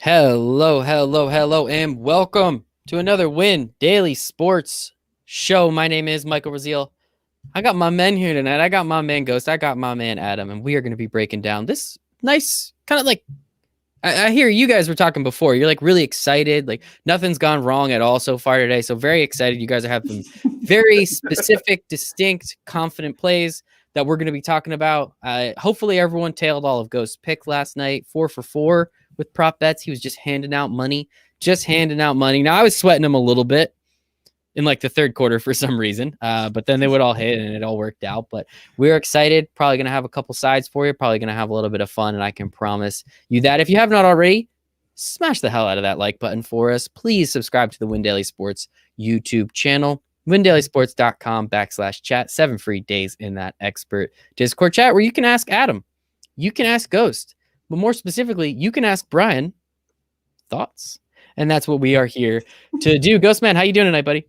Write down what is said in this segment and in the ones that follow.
Hello, and welcome to another Win Daily Sports Show. My name is Michael Raziel. I got my men here tonight. I got my man Ghost. I got my man Adam, and we are going to be breaking down this nice kind of like. I hear you guys were talking before. You're like really excited. Like nothing's gone wrong at all so far today. So very excited. You guys are having very specific, distinct, confident plays that we're going to be talking about. Hopefully everyone tailed all of Ghost's pick last night, 4 for 4 with prop bets. He was just handing out money. Now I was sweating him a little bit in like the third quarter for some reason, but then they would all hit and it all worked out. But we're excited. Probably going to have a couple sides for you. Probably going to have a little bit of fun, and I can promise you that. If you have not already, smash the hell out of that like button for us. Please subscribe to the Win Daily Sports YouTube channel, windailysports.com/chat. 7 free days in that expert Discord chat where you can ask Adam, you can ask Ghost, but more specifically, you can ask Brian thoughts. And that's what we are here to do. Ghost Man, how you doing tonight, buddy?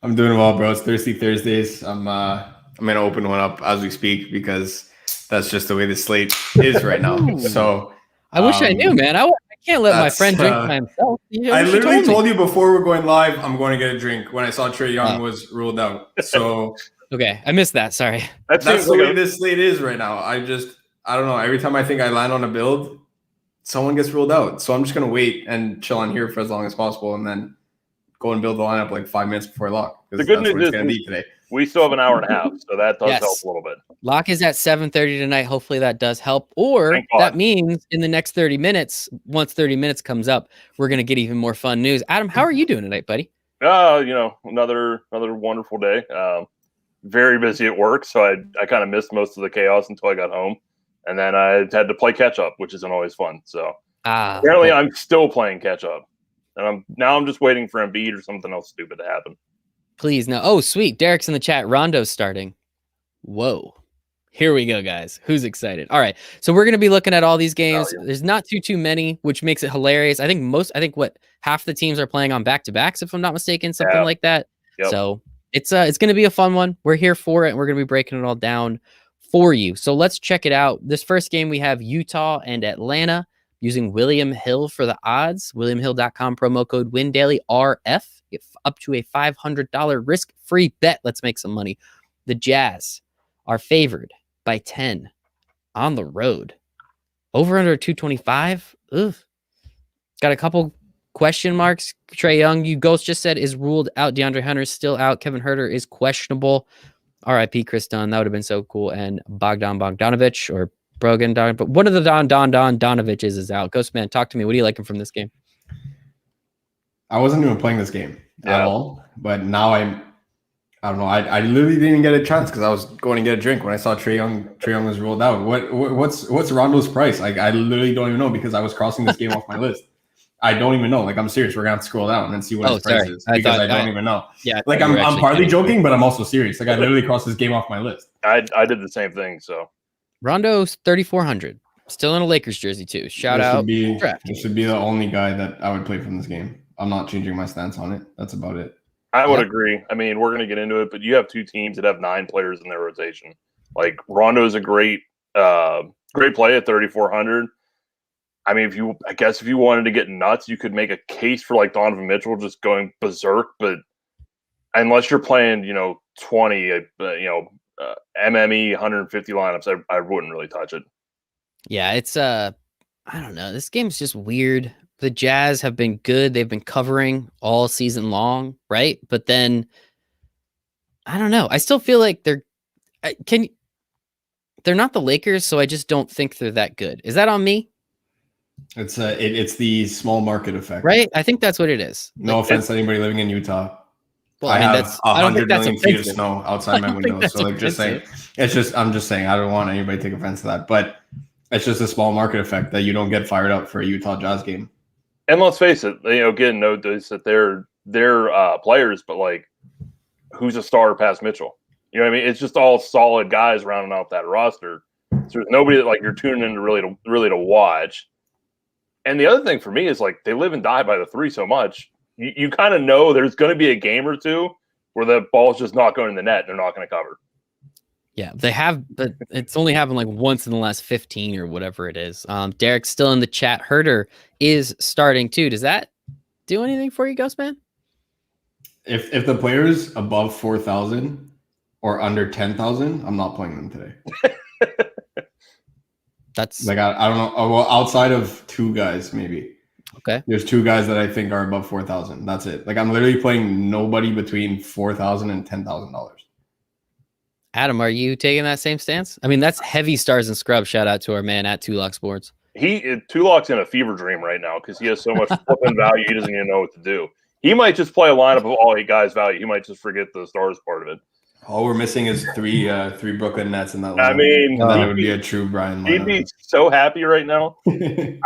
I'm doing well, bro. It's Thirsty Thursdays. I'm gonna open one up as we speak because that's just the way the slate is right now. So I wish I knew, man. I can't let my friend drink by himself. I literally told you before we're going live, I'm going to get a drink when I saw Trae Young was ruled out. So okay, I missed that. Sorry. That's the way this slate is right now. I don't know. Every time I think I land on a build, someone gets ruled out. So I'm just gonna wait and chill on here for as long as possible, and then go and build the lineup like 5 minutes before lock. The good news is going to be today. We still have an hour and a half, so that does help a little bit. Lock is at 7:30 tonight. Hopefully that does help. Or that means in the next 30 minutes, once 30 minutes comes up, we're going to get even more fun news. Adam, how are you doing tonight, buddy? Another wonderful day. Very busy at work, so I kind of missed most of the chaos until I got home. And then I had to play catch up, which isn't always fun. So apparently I'm still playing catch up. And I'm just waiting for Embiid or something else stupid to happen. Please, no. Oh, sweet. Derek's in the chat. Rondo's starting. Whoa. Here we go, guys. Who's excited? All right. So we're going to be looking at all these games. There's not too many, which makes it hilarious. I think half the teams are playing on back-to-backs, if I'm not mistaken, something like that. Yep. So it's going to be a fun one. We're here for it, and we're going to be breaking it all down for you. So let's check it out. This first game, we have Utah and Atlanta. Using William Hill for the odds, WilliamHill.com, promo code WINDAILYRF. Get up to a $500 risk-free bet. Let's make some money. The Jazz are favored by 10 on the road. Over under 225. Ugh. Got a couple question marks. Trae Young, you Ghost just said, is ruled out. DeAndre Hunter is still out. Kevin Huerter is questionable. RIP Chris Dunn. That would have been so cool. And Bogdanovich or Brogan, but one of the Donoviches is out. Ghost Man, talk to me. What are you liking from this game? I wasn't even playing this game at all, but now I don't know. I literally didn't get a chance because I was going to get a drink when I saw Trae Young was ruled out. What's Rondo's price? Like I literally don't even know because I was crossing this game off my list. I don't even know. Like I'm serious. We're gonna have to scroll down and see what his price is because I don't even know. Yeah, like I'm partly joking, but I'm also serious. Like I literally crossed this game off my list. I did the same thing. So. Rondo's 3,400. Still in a Lakers jersey too. Shout out. This should be the only guy that I would play from this game. I'm not changing my stance on it. That's about it. I would agree. I mean, we're going to get into it, but you have two teams that have 9 players in their rotation. Like Rondo is a great play at 3,400. I mean, if you wanted to get nuts, you could make a case for like Donovan Mitchell just going berserk. But unless you're playing, 20, MME 150 lineups, I wouldn't really touch it. Yeah, it's I don't know. This game's just weird. The Jazz have been good. They've been covering all season long, right? But then I don't know. I still feel like they're not the Lakers, so I just don't think they're that good. Is that on me? It's the small market effect, right? I think that's what it is. No offense to anybody living in Utah. Well, I have 100 million feet of snow outside my window. So like just saying, I'm just saying, I don't want anybody to take offense to that, but it's just a small market effect that you don't get fired up for a Utah Jazz game. And let's face it, again, notice that they're players, but like, who's a star past Mitchell? You know what I mean? It's just all solid guys rounding out that roster. So there's nobody that like you're tuning in to really to watch. And the other thing for me is like they live and die by the three so much. You kind of know there's going to be a game or two where the ball's just not going in the net and they're not going to cover. Yeah, they have, but it's only happened like once in the last 15 or whatever it is. Derek's still in the chat. Herder is starting too. Does that do anything for you, Ghostman? If the player's above 4,000 or under 10,000, I'm not playing them today. That's like I don't know. Well, outside of two guys, maybe. okay. There's two guys that I think are above 4,000. That's it. Like I'm literally playing nobody between $4,000 and $10,000. Adam, are you taking that same stance? I mean, that's heavy stars and scrubs. Shout out to our man at Two Lock Sports. Tulok's in a fever dream right now because he has so much flipping value he doesn't even know what to do. He might just play a lineup of all eight guys value. He might just forget the stars part of it. All we're missing is three Brooklyn Nets in that lineup. I mean, and then it would be a true Brian lineup. He'd be so happy right now.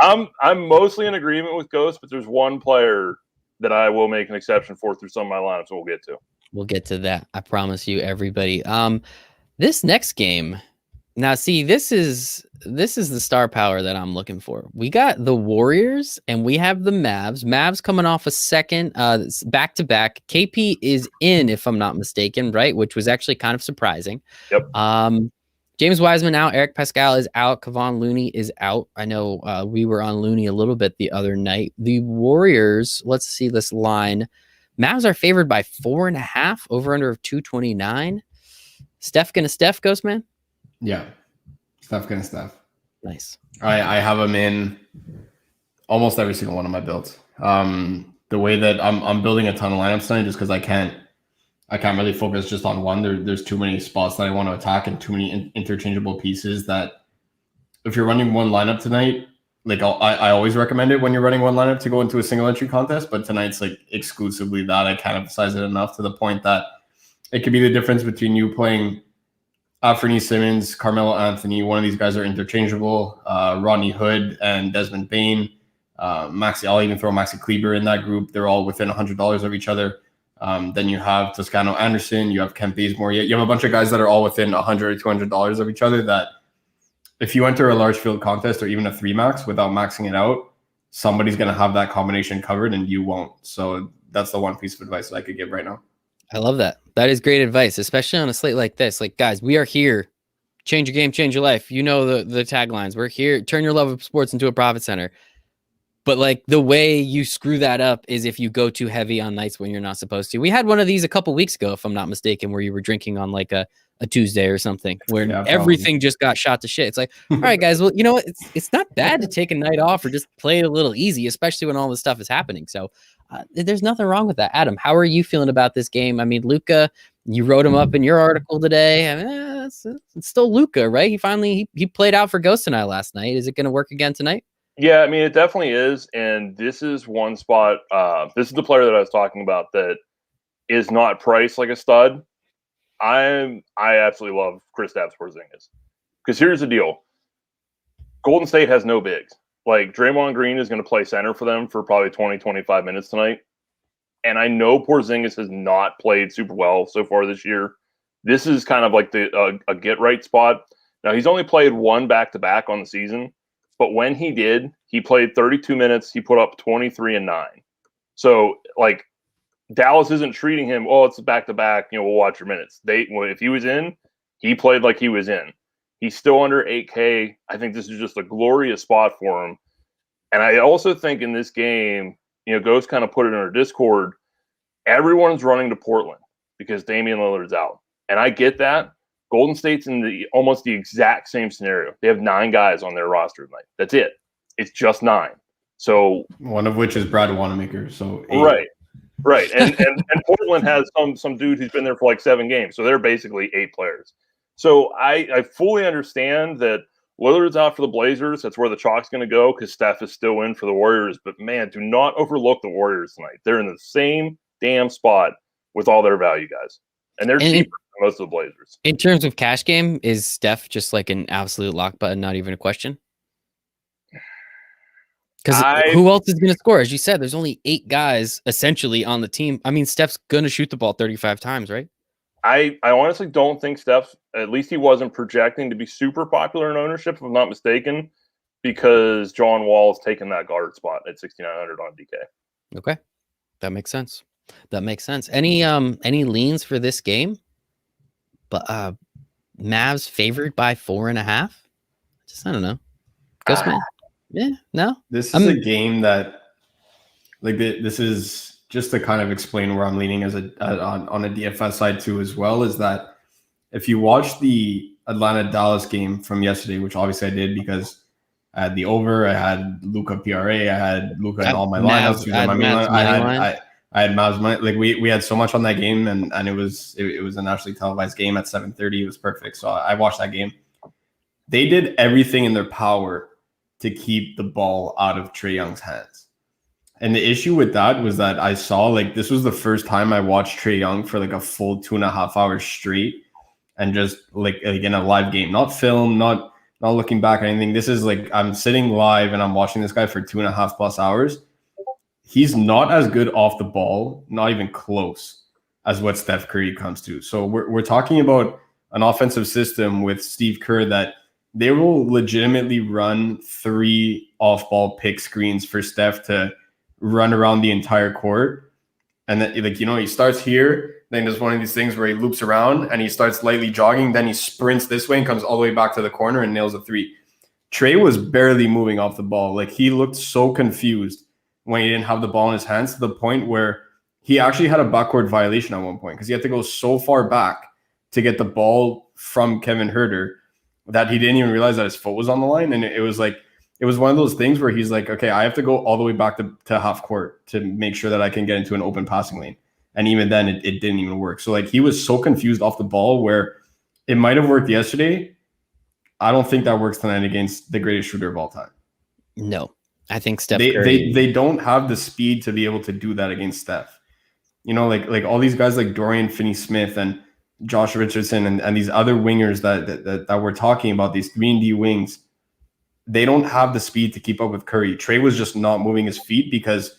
I'm mostly in agreement with Ghost, but there's one player that I will make an exception for through some of my lineups. We'll get to. We'll get to that. I promise you, everybody. This next game. Now, see, this is the star power that I'm looking for. We got the Warriors and we have the Mavs. Mavs coming off a second back-to-back. KP is in, if I'm not mistaken, right? Which was actually kind of surprising. Yep. James Wiseman out. Eric Pascal is out. Kevon Looney is out. I know we were on Looney a little bit the other night. The Warriors, let's see this line. Mavs are favored by 4.5, over under of 229. Steph gonna Steph, Ghostman? Yeah. Steph gonna Steph. Nice. I have him in almost every single one of my builds. The way that I'm building a ton of lineups tonight just because I can't really focus just on one. There's too many spots that I want to attack and too many interchangeable pieces that if you're running one lineup tonight, like I always recommend it when you're running one lineup to go into a single entry contest, but tonight's like exclusively that. I can't emphasize it enough to the point that it could be the difference between you playing Anthony Simmons, Carmelo Anthony. One of these guys are interchangeable. Rodney Hood and Desmond Bain. I'll even throw Maxi Kleber in that group. They're all within $100 of each other. Then you have Toscano Anderson. You have Kent Bazemore. You have a bunch of guys that are all within $100 or $200 of each other that if you enter a large field contest or even a 3-max without maxing it out, somebody's going to have that combination covered and you won't. So that's the one piece of advice that I could give right now. I love that. That is great advice, especially on a slate like this. Like, guys, we are here. Change your game, change your life. You know the taglines. We're here. Turn your love of sports into a profit center. But like the way you screw that up is if you go too heavy on nights when you're not supposed to. We had one of these a couple weeks ago, if I'm not mistaken, where you were drinking on like a Tuesday or something, where everything just got shot to shit. It's like, all right, guys, well, you know what? It's not bad to take a night off or just play it a little easy, especially when all this stuff is happening. So there's nothing wrong with that. Adam, how are you feeling about this game? I mean, Luka, you wrote him up in your article today. I mean, it's still Luka, right? He played out for Ghost and I last night. Is it going to work again tonight? Yeah, I mean, it definitely is. And this is one spot. This is the player that I was talking about that is not priced like a stud. I absolutely love Kristaps Porzingis. Because here's the deal. Golden State has no bigs. Like, Draymond Green is going to play center for them for probably 20, 25 minutes tonight. And I know Porzingis has not played super well so far this year. This is kind of like a get-right spot. Now, he's only played one back-to-back on the season. But when he did, he played 32 minutes. He put up 23 and 9. So, like, Dallas isn't treating him, oh, it's a back-to-back, we'll watch your minutes. If he was in, he played like he was in. He's still under 8K. I think this is just a glorious spot for him. And I also think in this game, Ghost kind of put it in our Discord, everyone's running to Portland because Damian Lillard's out. And I get that. Golden State's in almost the exact same scenario. They have 9 guys on their roster tonight. That's it. It's just 9. So one of which is Brad Wanamaker. So 8. Right. And Portland has some dude who's been there for like 7 games. So they're basically 8 players. So I fully understand that Lillard's out for the Blazers. That's where the chalk's going to go because Steph is still in for the Warriors. But, man, do not overlook the Warriors tonight. They're in the same damn spot with all their value guys. And they're cheaper than most of the Blazers. In terms of cash game, is Steph just like an absolute lock button, not even a question? Because who else is going to score? As you said, there's only 8 guys essentially on the team. I mean, Steph's going to shoot the ball 35 times, right? I honestly don't think Steph, at least he wasn't projecting to be super popular in ownership, if I'm not mistaken, because John Wall's taken that guard spot at 6,900 on DK. Okay. That makes sense. Any leans for this game? But Mavs favored by 4.5. Just I don't know. Ghostman? Yeah, no. This is a game that, like, this is just to kind of explain where I'm leaning on a DFS side too as well, is that if you watch the Atlanta-Dallas game from yesterday, which obviously I did because I had the over, I had Luka PRA, I had Luka in all my lineups. I had Mavs money. Like we had so much on that game, and it was a nationally televised game at 7:30. It was perfect. So I watched that game. They did everything in their power to keep the ball out of Trae Young's hands. And the issue with that was that I saw, like, this was the first time I watched Trae Young for like a full 2.5 hours straight, and just like in a live game, not film, not looking back at anything. This is like I'm sitting live and I'm watching this guy for 2.5+ hours. He's not as good off the ball, not even close, as what Steph Curry comes to. So we're talking about an offensive system with Steve Kerr that they will legitimately run 3 off-ball pick screens for Steph to run around the entire court. And then, like, he starts here, then there's one of these things where he loops around and he starts lightly jogging, then he sprints this way and comes all the way back to the corner and nails a 3. Trae was barely moving off the ball. Like, he looked so confused when he didn't have the ball in his hands, to the point where he actually had a backcourt violation at one point because he had to go so far back to get the ball from Kevin Huerter that he didn't even realize that his foot was on the line. And it was one of those things where he's like, okay, I have to go all the way back to half court to make sure that I can get into an open passing lane. And even then it didn't even work. So like, he was so confused off the ball where it might have worked yesterday. I don't think that works tonight against the greatest shooter of all time. No, I think Steph Curry. They don't have the speed to be able to do that against Steph. Like all these guys like Dorian Finney-Smith and Josh Richardson and these other wingers that we're talking about, these 3-and-D wings, they don't have the speed to keep up with Curry. Trae was just not moving his feet because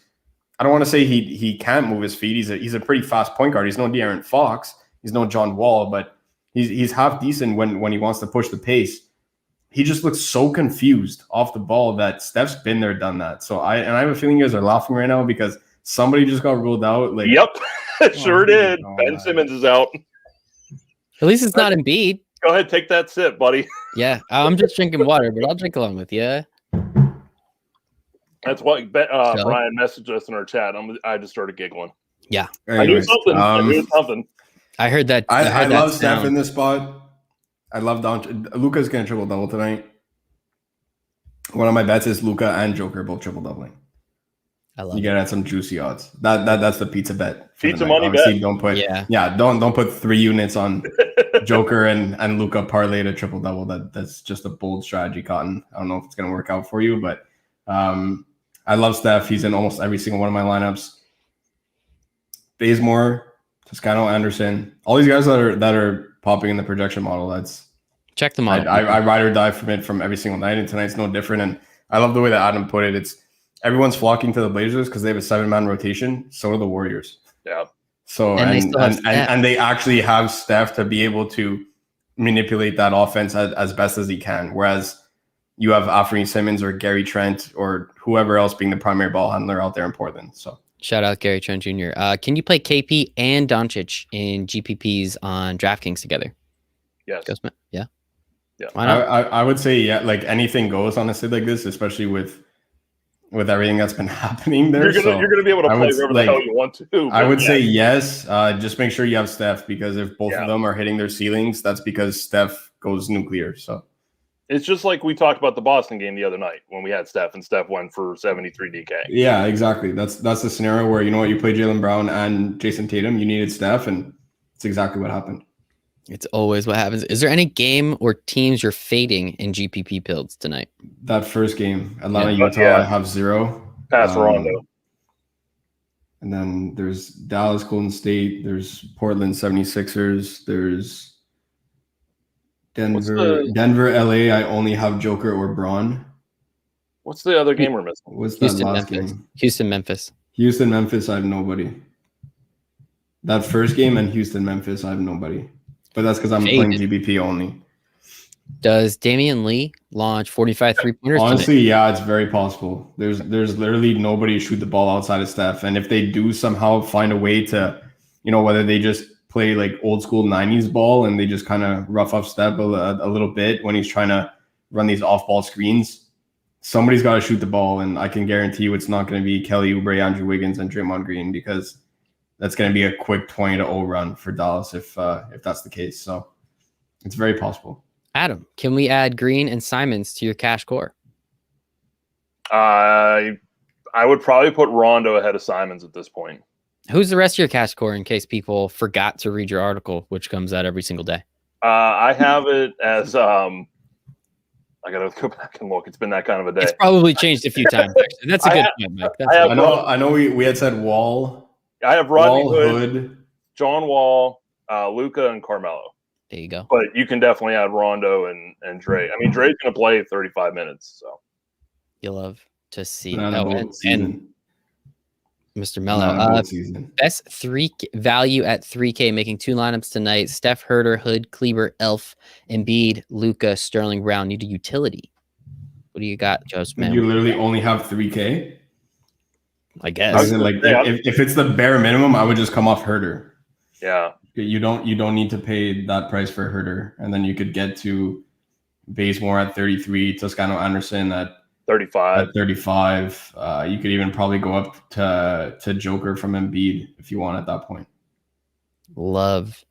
I don't want to say he can't move his feet. He's a pretty fast point guard. He's no De'Aaron Fox. He's no John Wall, but he's half decent when he wants to push the pace. He just looks so confused off the ball that Steph's been there, done that. So I have a feeling you guys are laughing right now because somebody just got ruled out. Like, yep, sure did. Ben Simmons is out. At least it's not Embiid. Go ahead, take that sip, buddy. Yeah, I'm just drinking water, but I'll drink along with you. That's what Brian messaged us in our chat. I just started giggling. Yeah, anyways, I knew something. I heard that. I love Steph in this spot. I love Luka's going to triple double tonight. One of my bets is Luka and Joker both triple doubling. I love. You got to add some juicy odds. That's the pizza bet. Pizza money bet. Don't put don't put 3 units on Joker and Luka parlay to triple double. That's just a bold strategy, Cotton. I don't know if it's going to work out for you, but I love Steph. He's in almost every single one of my lineups. Bazemore, Toscano, Anderson, all these guys that are popping in the projection model. That's check them out. I ride or die from it from every single night, and tonight's no different. And I love the way that Adam put it. It's everyone's flocking to the Blazers because they have a 7-man rotation. So do the Warriors. Yeah. So and they actually have Steph to be able to manipulate that offense as best as he can. Whereas you have Anthony Simmons or Gary Trent or whoever else being the primary ball handler out there in Portland. So. Shout out Gary Trent Jr. Can you play KP and Doncic in GPPs on DraftKings together? Yes. Yeah. Why not? I would say yeah. Like anything goes on a sit like this, especially with everything that's been happening there. You're gonna be able to play wherever the hell you want to. I would say yes. Just make sure you have Steph because if both of them are hitting their ceilings, that's because Steph goes nuclear. So. It's just like we talked about the Boston game the other night when we had Steph and Steph went for 73 DK. Yeah, exactly. That's the scenario where, you play Jaylen Brown and Jason Tatum, you needed Steph, and it's exactly what happened. It's always what happens. Is there any game or teams you're fading in GPP builds tonight? That first game, Atlanta, Utah, I have 0. Pass Rondo. And then there's Dallas, Golden State. There's Portland 76ers. There's Denver, LA, I only have Joker or Braun. What's the other game we're missing? What's that last game? Houston, Memphis. Houston, Memphis, I have nobody. That first game and Houston, Memphis, I have nobody. But that's because I'm playing GBP only. Does Damian Lee launch 45 3-pointers? Honestly, yeah, it's very possible. There's literally nobody to shoot the ball outside of Steph. And if they do somehow find a way to, whether they just play like old school 90s ball and they just kind of rough up step a little bit when he's trying to run these off-ball screens, somebody's got to shoot the ball, and I can guarantee you it's not going to be Kelly Oubre, Andrew Wiggins, and Draymond Green, because that's going to be a quick 20-0 run for Dallas if that's the case. So it's very possible. Adam, can we add Green and Simons to your cash core? I would probably put Rondo ahead of Simons at this point. Who's the rest of your cash core in case people forgot to read your article, which comes out every single day? I have it as I gotta go back and look. It's been that kind of a day. It's probably changed a few times. Actually. That's a good point, Mike. I know we had said Wall. I have Rodney Wall, Hood, John Wall, Luka, and Carmelo. There you go. But you can definitely add Rondo and Dre. I mean, Dre's going to play 35 minutes. So you love to see. And Mr. Mello, best 3 value at 3K, making 2 lineups tonight. Steph, Herter, Hood, Kleber, Elf, Embiid, Luka, Sterling, Brown. Need a utility. What do you got, Joseph? Man, you literally only have 3K. I guess. If it's the bare minimum, I would just come off Herter. Yeah. You don't need to pay that price for Herter, and then you could get to Bazemore at 33, Toscano Anderson at 35. You could even probably go up to Joker from Embiid if you want at that point. Love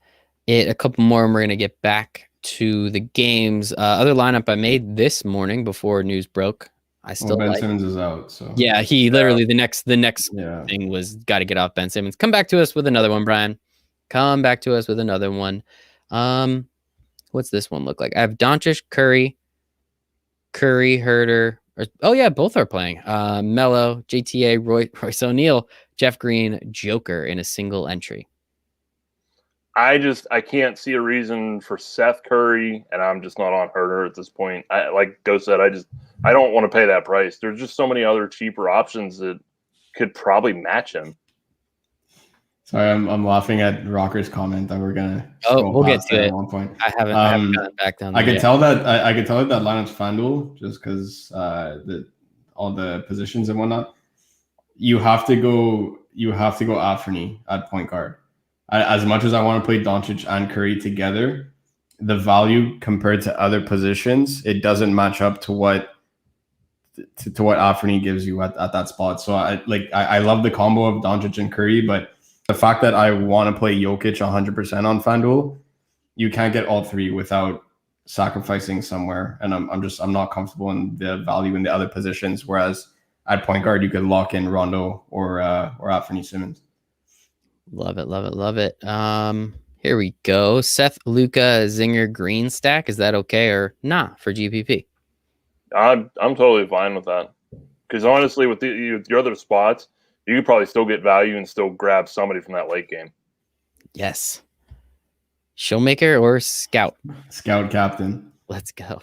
it. A couple more, and we're gonna get back to the games. Other lineup I made this morning before news broke. Ben Simmons is out, so yeah, he literally the next thing was got to get off Ben Simmons. Come back to us with another one, Brian. Come back to us with another one. What's this one look like? I have Doncic, Curry, Herter. Oh yeah, both are playing. Melo, JTA, Royce O'Neal, Jeff Green, Joker in a single entry. I can't see a reason for Seth Curry, and I'm just not on Herter at this point. Like Ghost said, I don't want to pay that price. There's just so many other cheaper options that could probably match him. Sorry, I'm laughing at Rocker's comment that we're gonna. We'll get to it at one point. I haven't gotten back down. I could tell that lineup's FanDuel just because all the positions and whatnot. You have to go Anthony at point guard. As much as I want to play Doncic and Curry together, the value compared to other positions, it doesn't match up to what Anthony gives you at that spot. So I love the combo of Doncic and Curry, but the fact that I want to play Jokic 100% on FanDuel, you can't get all three without sacrificing somewhere. And I'm not comfortable in the value in the other positions. Whereas at point guard, you could lock in Rondo or Anthony Simmons. Love it. Here we go. Seth, Luka, Zinger, Green stack. Is that okay or not for GPP? I'm totally fine with that. Because honestly, with your other spots, you could probably still get value and still grab somebody from that late game. Yes. Showmaker or scout? Scout captain. Let's go.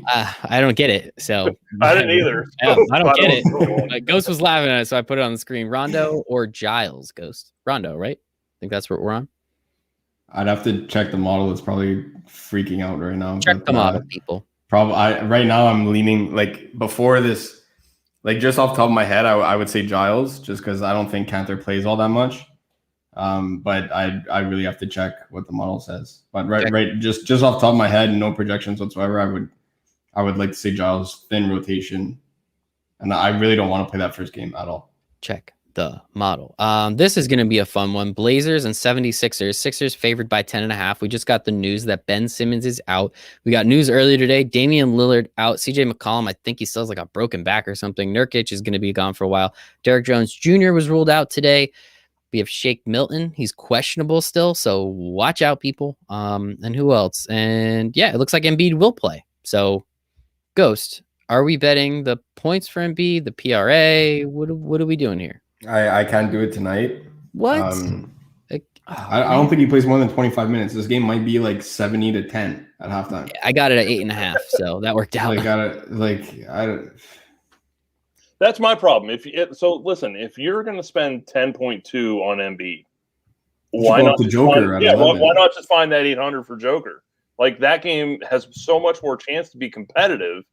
I don't get it. So I didn't either. Yeah, I don't get it. Ghost was laughing at it, so I put it on the screen. Rondo or Giles? Ghost. Rondo, right? I think that's what we're on. I'd have to check the model. It's probably freaking out right now. Check the model, people. Right now I'm leaning before this. Just off the top of my head, I would say Giles, just because I don't think Cantor plays all that much. But I really have to check what the model says. But just off the top of my head, no projections whatsoever. I would like to say Giles, thin rotation, and I really don't want to play that first game at all. Check the model. This is going to be a fun one. Blazers and 76ers. Sixers favored by 10.5. We just got the news that Ben Simmons is out. We got news earlier today. Damian Lillard out. CJ McCollum, I think he still has a broken back or something. Nurkic is going to be gone for a while. Derrick Jones Jr. was ruled out today. We have Shake Milton. He's questionable still, so watch out, people. And who else? And yeah, it looks like Embiid will play. So, Ghost, are we betting the points for Embiid, the PRA? What are we doing here? I can't do it tonight. What? I don't think he plays more than 25 minutes. This game might be 70-10 at halftime. I got it at 8.5, so that worked out. That's my problem. Listen, if you're going to spend 10.2 on Embiid, why not the Joker? Why not just find that 800 for Joker? That game has so much more chance to be competitive,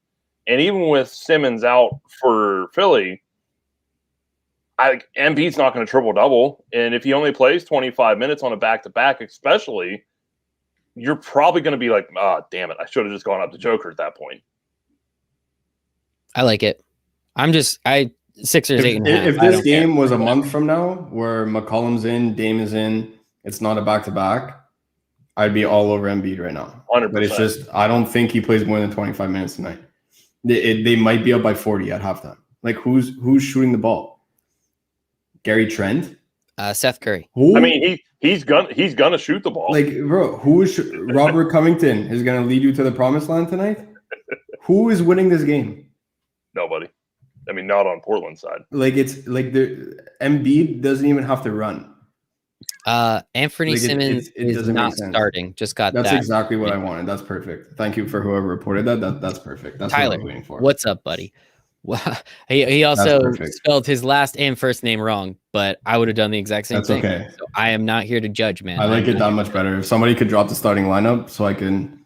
and even with Simmons out for Philly, Embiid's not going to triple double, and if he only plays 25 minutes on a back-to-back, especially, you're probably going to be like, damn it, I should have just gone up to Joker at that point. I like it. Sixers 8.5. If this game was a month from now, where McCollum's in, Dame is in, it's not a back-to-back, I'd be all over Embiid right now. 100%. But it's just, I don't think he plays more than 25 minutes tonight. They might be up by 40 at halftime. Like, who's shooting the ball? Gary Trent? Seth Curry. Who? I mean, he's gonna shoot the ball. Like, bro, Robert Covington is gonna lead you to the promised land tonight? Who is winning this game? Nobody. I mean, not on Portland's side. Like, it's like the Embiid doesn't even have to run. Anthony Simmons is not starting. Just got That's that. exactly what I wanted. That's perfect. Thank you for whoever reported that. That's perfect. That's Tyler, what I was waiting for. What's up, buddy? Well, he also spelled his last and first name wrong, but I would have done the exact same thing. Okay. So I am not here to judge, man. I like it that much better. If somebody could drop the starting lineup so I can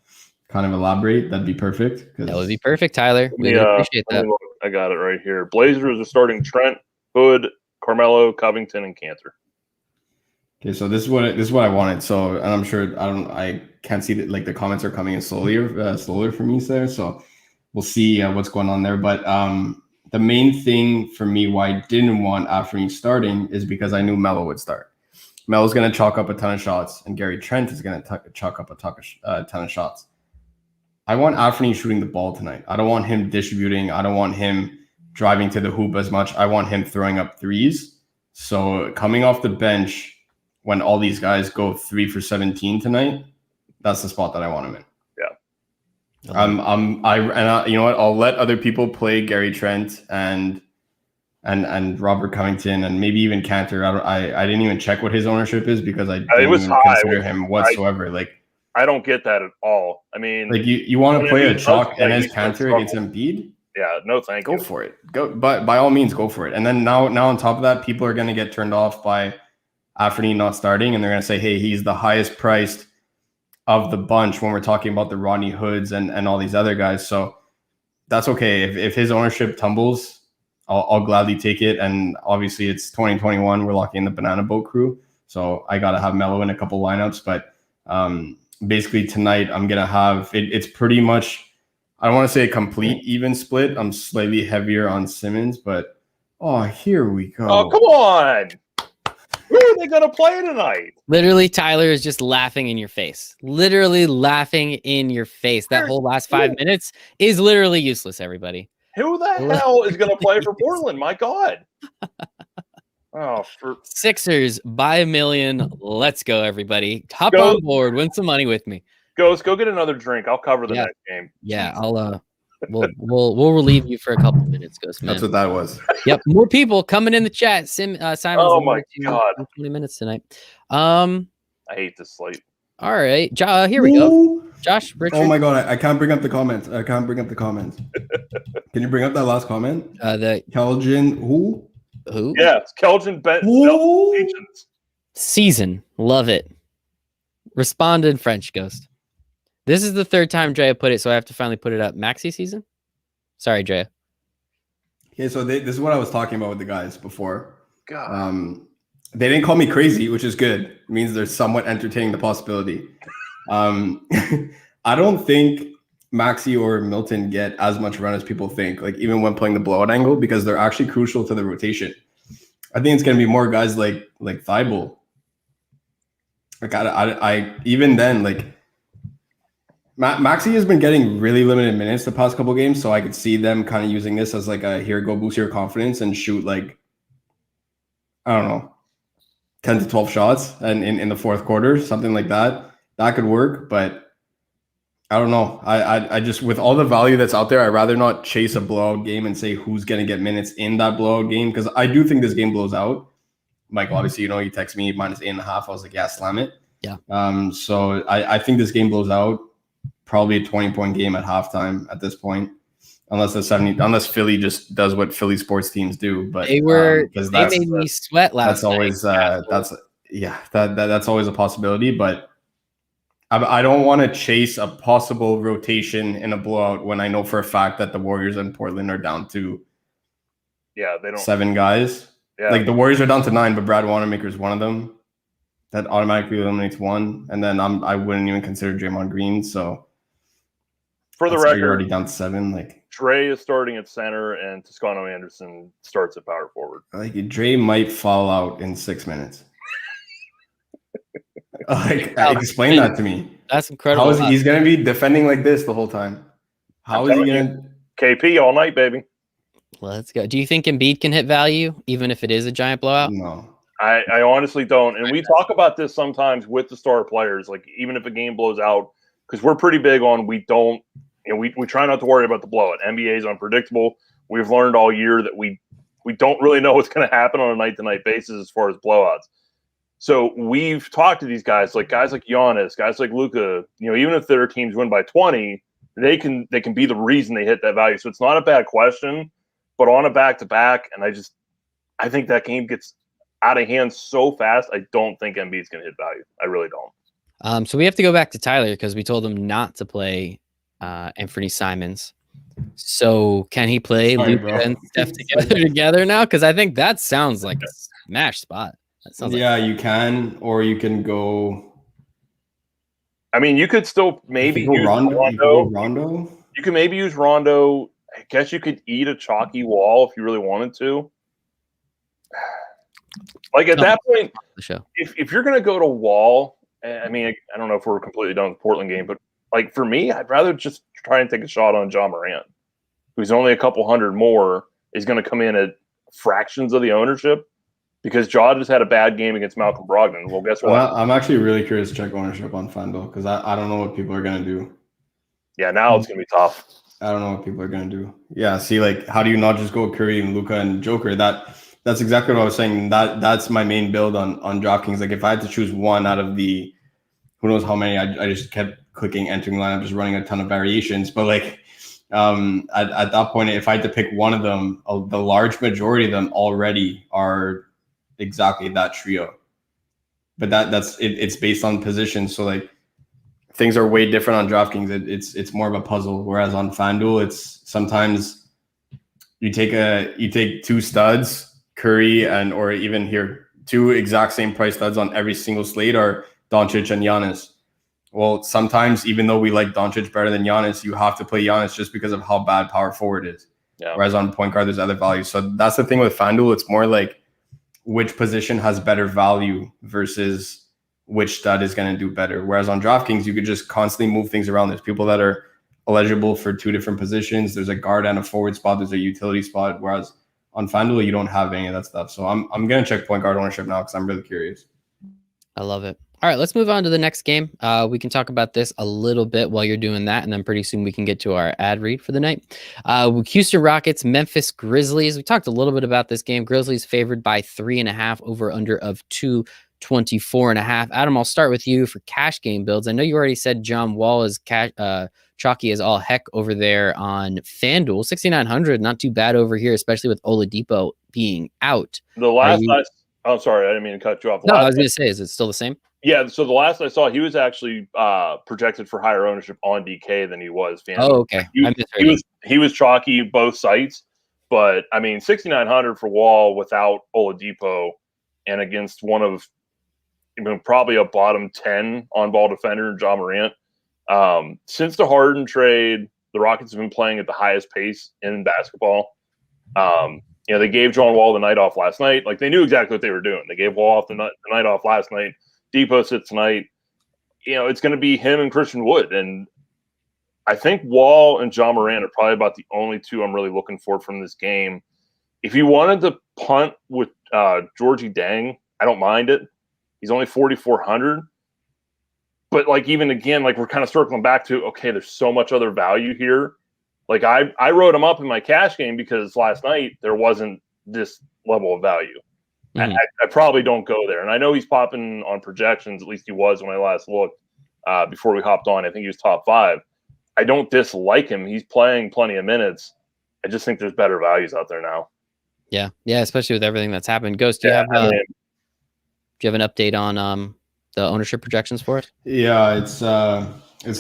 kind of elaborate, that'd be perfect. That would be perfect, Tyler. We appreciate that. I got it right here. Blazers are starting Trent, Hood, Carmelo, Covington, and Cantor. Okay, so this is what I wanted. So, and I'm sure I can't see that, like, the comments are coming in slower for me there. So we'll see what's going on there. But the main thing for me why I didn't want Afreen starting is because I knew Melo would start. Melo's going to chalk up a ton of shots, and Gary Trent is going to chalk up a ton of shots. I want Afreen shooting the ball tonight. I don't want him distributing. I don't want him driving to the hoop as much. I want him throwing up threes. So coming off the bench, when all these guys go 3 for 17 tonight, that's the spot that I want him in. Yeah. You know what? I'll let other people play Gary Trent and Robert Covington and maybe even Cantor. I didn't even check what his ownership is because I didn't even consider him whatsoever. I don't get that at all. I mean, like you want to play a chalk and as Cantor against Embiid? Yeah, no, thank you. Go for it. But by all means, go for it. And then now on top of that, people are going to get turned off by Afreen not starting, and they're going to say, hey, he's the highest priced of the bunch when we're talking about the Rodney Hoods and all these other guys. So that's okay. If his ownership tumbles, I'll gladly take it. And obviously it's 2021. We're locking in the Banana Boat crew. So I got to have Melo in a couple lineups. But basically tonight I'm going to have it's pretty much, I don't want to say a complete even split. I'm slightly heavier on Simmons, but here we go. Oh, come on. Who are they going to play tonight? Literally, Tyler is just laughing in your face. Literally laughing in your face. That whole last 5 minutes is literally useless, everybody. Who the hell is going to play for Portland? My God. Sixers by 1 million. Let's go, everybody. Hop on board. Win some money with me. Let's go get another drink. I'll cover the next game. Yeah, I'll we'll relieve you for a couple of minutes, Ghost Man. That's what that was. Yep, more people coming in the chat. Simon's oh my God, 20 minutes tonight. I hate this slate. All right, here we go. Josh, Richard. Oh my God, I can't bring up the comments. Can you bring up that last comment? The Kelvin who? Yeah, it's Kelvin Season. Love it. Respond in French, Ghost. This is the third time Drea put it, so I have to finally put it up. Maxi season? Sorry, Drea. Okay, so this is what I was talking about with the guys before. God. They didn't call me crazy, which is good. It means they're somewhat entertaining the possibility. I don't think Maxi or Milton get as much run as people think, like even when playing the blowout angle, because they're actually crucial to the rotation. I think it's going to be more guys like Thibault. Like I even then, like Maxi has been getting really limited minutes the past couple games, so I could see them kind of using this as like a here, go boost your confidence and shoot like, I don't know, 10 to 12 shots and in the fourth quarter, something like that. That could work, but I don't know. I just, with all the value that's out there, I'd rather not chase a blowout game and say who's going to get minutes in that blowout game, because I do think this game blows out. Mike, obviously, you text me -8.5. I was like, yeah, slam it. Yeah. So I think this game blows out. Probably a 20-point game at halftime at this point, unless Philly just does what Philly sports teams do. But they made me sweat last night. That's always a possibility. But I don't want to chase a possible rotation in a blowout when I know for a fact that the Warriors and Portland are down to 7 guys. Yeah. Like the Warriors are down to 9, but Brad Wanamaker is one of them. That automatically eliminates one, and then I wouldn't even consider Draymond Green. So for the that's why record, you're already down to 7. Like Dre is starting at center, and Toscano Anderson starts at power forward. Like Dre might fall out in 6 minutes. Like, explain that to me. That's incredible. How is he's gonna be defending like this the whole time? How is he gonna KP all night, baby? Let's go. Do you think Embiid can hit value, even if it is a giant blowout? No. I honestly don't. And we talk about this sometimes with the star players, like even if a game blows out, because we're pretty big on we try not to worry about the blowout. NBA is unpredictable. We've learned all year that we don't really know what's going to happen on a night-to-night basis as far as blowouts. So we've talked to these guys like Giannis, guys like Luka, even if their teams win by 20, they can be the reason they hit that value. So it's not a bad question, but on a back-to-back, and I think that game gets out of hand so fast, I don't think Embiid's going to hit value. I really don't. So we have to go back to Tyler because we told him not to play Anthony Simons. So can he play Luka and Steph together now? Because I think that sounds like a smash spot. You can, or you can go. I mean, you could still maybe use Rondo. You can maybe use Rondo. I guess you could eat a chalky Wall if you really wanted to. Like at that point, if you're going to go to Wall, I mean, I don't know if we're completely done with the Portland game, but like for me, I'd rather just try and take a shot on Ja Morant, who's only a couple hundred more, is going to come in at fractions of the ownership because Ja just had a bad game against Malcolm Brogdon. Well, guess what? I'm actually really curious to check ownership on FanDuel because I don't know what people are going to do. Yeah, now it's going to be tough. I don't know what people are going to do. Yeah, see, like, how do you not just go Curry and Luka and Joker? That's exactly what I was saying. That's my main build on DraftKings. Like if I had to choose one out of the who knows how many, I just kept clicking entering lineup, just running a ton of variations. But like at that point, if I had to pick one of them, the large majority of them already are exactly that trio. But it's based on position. So like things are way different on DraftKings. It's more of a puzzle. Whereas on FanDuel, it's sometimes you take two studs, Curry or even here, two exact same price studs on every single slate are Doncic and Giannis. Well, sometimes even though we like Doncic better than Giannis, you have to play Giannis just because of how bad power forward is. Yeah. Whereas on point guard, there's other values. So that's the thing with FanDuel. It's more like which position has better value versus which stud is going to do better. Whereas on DraftKings, you could just constantly move things around. There's people that are eligible for two different positions. There's a guard and a forward spot. There's a utility spot. Whereas on FanDuel, you don't have any of that stuff. So I'm going to check point guard ownership now because I'm really curious. I love it. All right, let's move on to the next game. We can talk about this a little bit while you're doing that, and then pretty soon we can get to our ad read for the night. Houston Rockets, Memphis Grizzlies. We talked a little bit about this game. Grizzlies favored by 3.5, over under of 224.5. Adam, I'll start with you for cash game builds. I know you already said John Wall is chalky as all heck over there on FanDuel. 6,900, not too bad over here, especially with Oladipo being out. I'm sorry, I didn't mean to cut you off. I was going to say, is it still the same? Yeah, so the last I saw, he was actually projected for higher ownership on DK than he was FanDuel. Oh, okay. He was chalky both sites, but I mean, 6,900 for Wall without Oladipo and against one of probably a bottom 10 on-ball defender, Ja Morant. Since the Harden trade, the Rockets have been playing at the highest pace in basketball. They gave John Wall the night off last night. Like they knew exactly what they were doing. They gave Wall off the night off last night. Depot sits tonight. It's going to be him and Christian Wood. And I think Wall and Ja Morant are probably about the only two I'm really looking for from this game. If you wanted to punt with Georgie Dang, I don't mind it. He's only 4,400. But even again, we're kind of circling back to, okay, there's so much other value here. Like I wrote him up in my cash game because last night there wasn't this level of value. Mm-hmm. I probably don't go there. And I know he's popping on projections. At least he was when I last looked before we hopped on. I think he was top 5. I don't dislike him. He's playing plenty of minutes. I just think there's better values out there now. Yeah. Yeah. Especially with everything that's happened. Ghost, do you have an update on the ownership projections for it? Yeah, it's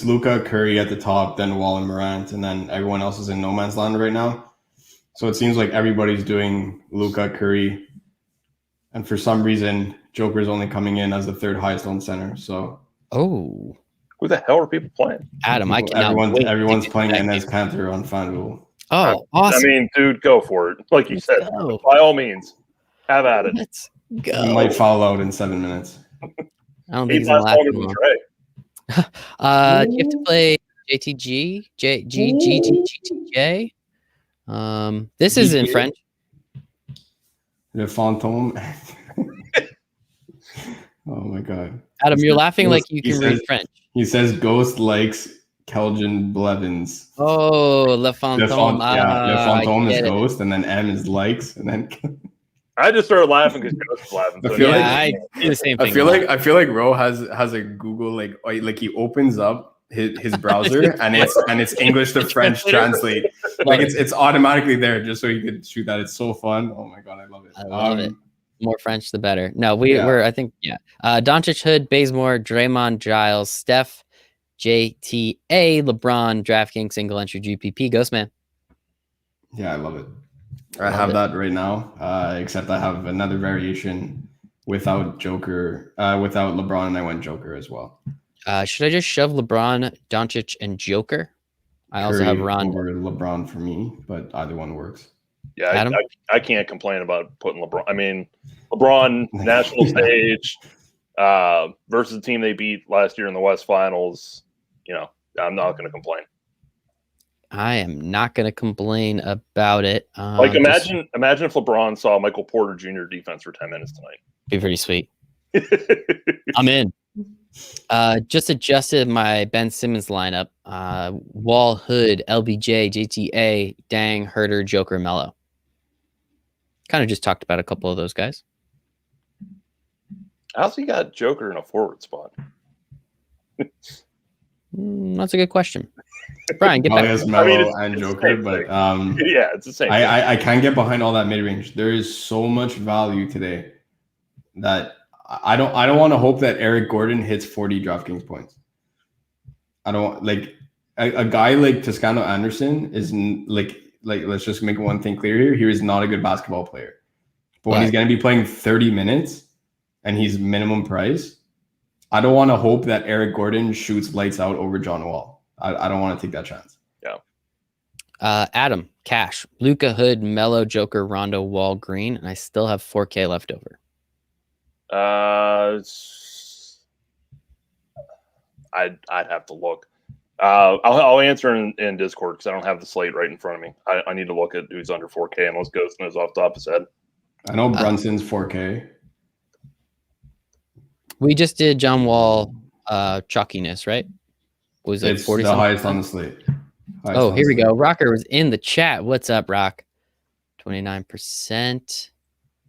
Luka, Curry at the top, then Wall and Morant, and then everyone else is in no man's land right now. So it seems like everybody's doing Luka, Curry, And for some reason, Joker's only coming in as the third highest owned center. So Oh, Who the hell are people playing? Adam, I cannot wait. Everyone's to playing get Enes Kanter on FanDuel. Oh, I awesome. mean, dude, go for it. Like you Let's said, go. by all means, have at it. Let's go. He might foul out in 7 minutes. I don't think He he's gonna lasts last longer long. than Trey. Do you have to play JTG? This is in French. Le Fantôme. Oh my god. Adam, you're laughing like you can read French. He says Ghost likes Kelvin Blevins. Oh, Le Fantôme. Le Fantôme is Ghost, and then M is likes, and then I just started laughing because Ghost was laughing. So I do the same thing. I feel like Ro has a Google like he opens up his browser and it's English to French translate. Like it's automatically there just so you could shoot that. It's so fun. Oh my god, I love it. I love it. More French, the better. No, we're I think Doncic, Hood, Bazemore, Draymond, Giles, Steph, JTA, LeBron, DraftKings, single entry GPP. Ghost man. Yeah, I love it. I have that right now, except I have another variation without Joker, without LeBron, and I went Joker as well. Should I just shove LeBron, Doncic, and Joker? I also have Rondo. Over LeBron for me, but either one works. Yeah, I can't complain about putting LeBron. I mean, LeBron, national stage versus the team they beat last year in the West Finals. You know, I'm not going to complain. I am not going to complain about it. Like, imagine if LeBron saw Michael Porter Jr. defense for 10 minutes tonight. Be pretty sweet. I'm in. Just adjusted my Ben Simmons lineup. Wall, Hood, LBJ, JTA, Dang, Herter, Joker, Mello. Kind of just talked about a couple of those guys. How's he got Joker in a forward spot? That's a good question. Brian, get back. Has Mello and Joker, but yeah, it's the same. I can't get behind all that mid range. There is so much value today that I don't want to hope that Eric Gordon hits 40 DraftKings points. I don't like a guy like Toscano Anderson is like let's just make one thing clear here. He is not a good basketball player. But when he's going to be playing 30 minutes and he's minimum price, I don't want to hope that Eric Gordon shoots lights out over John Wall. I don't want to take that chance. Yeah. Adam, Cash, Luka, Hood, Mello, Joker, Rondo, Wall, Green, and I still have 4K left over. I'd have to look. I'll answer in Discord because I don't have the slate right in front of me. I need to look at who's under 4K unless Ghost knows off the top of his head. I know Brunson's 4K. We just did John Wall chalkiness, right? Was it 40? The highest on the slate. Here we go. Rocker was in the chat. What's up, Rock? 29%.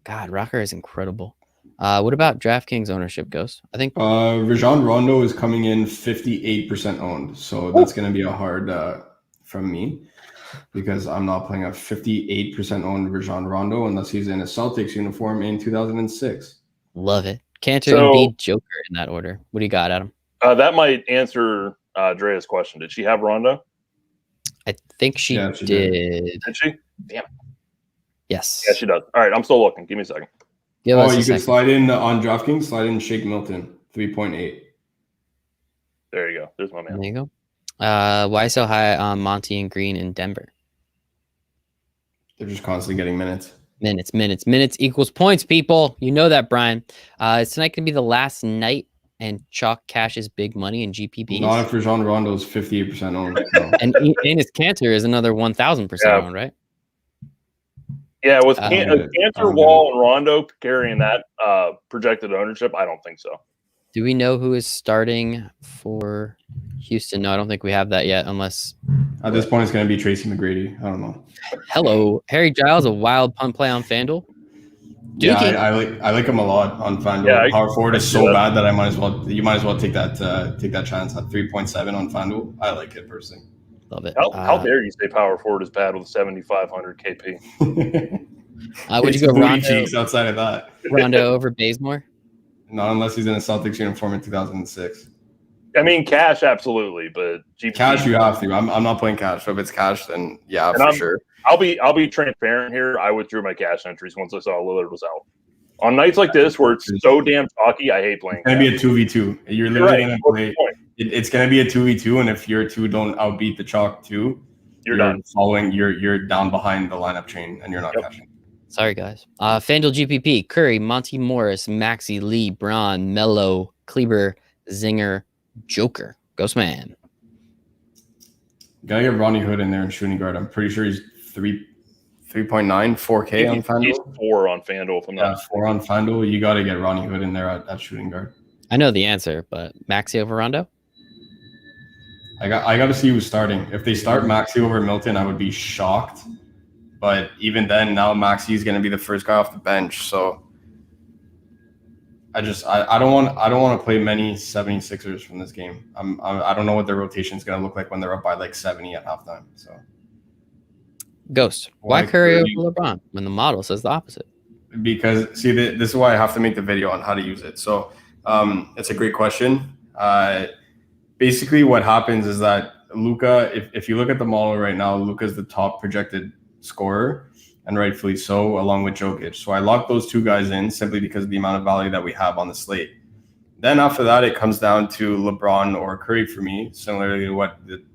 God, Rocker is incredible. What about DraftKings ownership, Ghost? I think Rajon Rondo is coming in 58% owned. So that's going to be a hard from me because I'm not playing a 58% owned Rajon Rondo unless he's in a Celtics uniform in 2006. Love it. Cantor and beat Joker in that order. What do you got, Adam? That might answer Drea's question. Did she have Rondo? I think she did. Did she? Damn it. Yes. Yeah, she does. All right, I'm still looking. Give me a second. You can slide in on DraftKings, slide in Shake Milton, 3.8. There you go. There's my man. There you go. Why so high on Monty and Green in Denver? They're just constantly getting minutes. Minutes equals points, people. You know that, Brian. Is tonight going to be the last night and chalk cashes big money in GPPs? Not if Rajon Rondo is 58% owned. No. And Enes Kanter is another 1,000% owned, right? Yeah, with Kanter, Wall, and Rondo carrying that projected ownership, I don't think so. Do we know who is starting for Houston? No, I don't think we have that yet, unless... At this point, it's going to be Tracy McGrady. I don't know. Hello. Harry Giles, a wild punt play on FanDuel. Yeah, I like him a lot on FanDuel. Yeah, Power forward is so bad that you might as well take that chance at 3.7 on FanDuel. I like it personally. Love it. How dare you say power forward is bad with 7,500 KP? Would you go Rondo outside of that? Rondo over Bazemore? Not unless he's in a Celtics uniform in 2006. I mean, cash, absolutely, but GPP, cash you have to. I'm not playing cash. So if it's cash, then yeah, for sure. I'll be transparent here. I withdrew my cash entries once I saw Lillard was out. On nights like this where it's so damn chalky, I hate playing. It's going to be a 2v2. You're literally going to play. It's going to be a 2v2, and if your two don't outbeat the chalk two, you're done. Following, you're down behind the lineup chain, and you're not catching. Sorry, guys. FanDuel GPP, Curry, Monty Morris, Maxi, Lee, Braun, Mello, Kleber, Zinger, Joker. Ghostman. Gotta get Ronnie Hood in there and shooting guard. I'm pretty sure he's 3.9, 4K on FanDuel. He's 4 on FanDuel. If I'm not 4 on FanDuel. You got to get Ronnie Hood in there at shooting guard. I know the answer, but Maxi over Rondo? I got to see who's starting. If they start Maxi over Milton, I would be shocked. But even then, now Maxi is going to be the first guy off the bench. So I don't want to play many 76ers from this game. I don't know what their rotation is going to look like when they're up by like 70 at halftime. So Ghost, why Curry over LeBron when the model says the opposite? Because see, this is why I have to make the video on how to use it. So it's a great question. Basically, what happens is that Luka, if you look at the model right now, Luka's the top projected scorer, and rightfully so, along with Jokic. So I locked those two guys in simply because of the amount of value that we have on the slate. Then after that, it comes down to LeBron or Curry for me,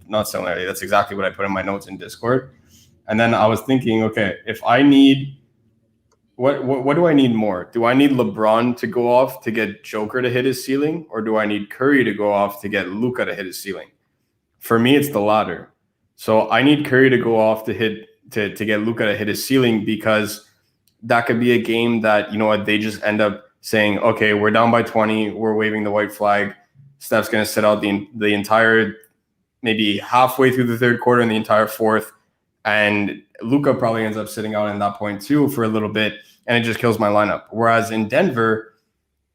not similarly, that's exactly what I put in my notes in Discord. And then I was thinking, okay, if I need, what do I need more? Do I need LeBron to go off to get Joker to hit his ceiling, or do I need Curry to go off to get Luka to hit his ceiling? For me, it's the latter. So I need Curry to go off to get Luka to hit his ceiling, because that could be a game that, you know what, they just end up saying, okay, we're down by 20, we're waving the white flag. Steph's going to sit out the entire, maybe halfway through the third quarter and the entire fourth. And Luka probably ends up sitting out in that point too for a little bit, and it just kills my lineup. Whereas in Denver,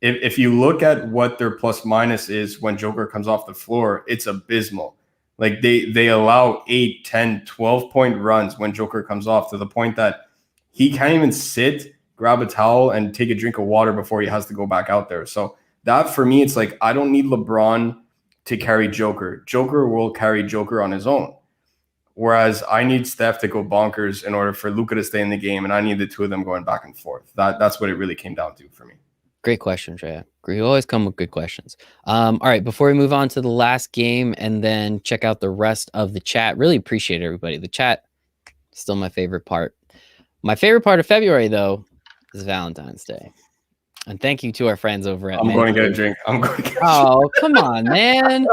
if you look at what their plus minus is when Joker comes off the floor, it's abysmal. Like they allow 8, 10, 12-point runs when Joker comes off, to the point that he can't even sit, grab a towel, and take a drink of water before he has to go back out there. So that for me, it's like, I don't need LeBron to carry Joker. Joker will carry Joker on his own. Whereas I need Steph to go bonkers in order for Luka to stay in the game, and I need the two of them going back and forth. That's what it really came down to for me. Great question, Drea. You always come with good questions. All right, before we move on to the last game and then check out the rest of the chat, really appreciate everybody. The chat, still my favorite part. My favorite part of February, though, is Valentine's Day. And thank you to our friends over at I'm going to get a drink. Oh, come on, man.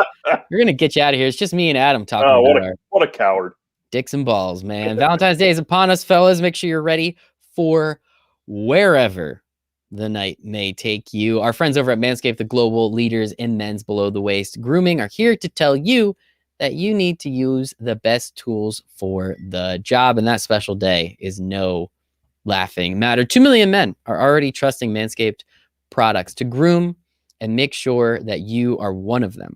We're going to get you out of here. It's just me and Adam talking about what a coward. Dicks and balls, man. Valentine's Day is upon us, fellas. Make sure you're ready for wherever the night may take you. Our friends over at Manscaped, the global leaders in men's below the waist grooming, are here to tell you that you need to use the best tools for the job. And that special day is no laughing matter. 2 million men are already trusting Manscaped products to groom and make sure that you are one of them.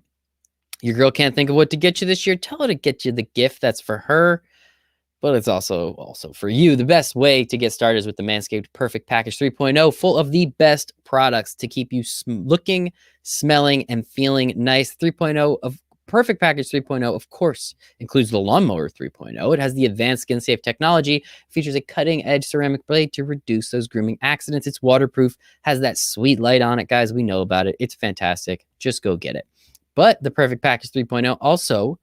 Your girl can't think of what to get you this year. Tell her to get you the gift that's for her, but it's also for you. The best way to get started is with the Manscaped Perfect Package 3.0, full of the best products to keep you looking, smelling, and feeling nice. 3.0 of Perfect Package 3.0, of course, includes the Lawnmower 3.0. It has the advanced skin-safe technology, features a cutting-edge ceramic blade to reduce those grooming accidents. It's waterproof, has that sweet light on it, guys. We know about it. It's fantastic. Just go get it. But the Perfect Package 3.0 also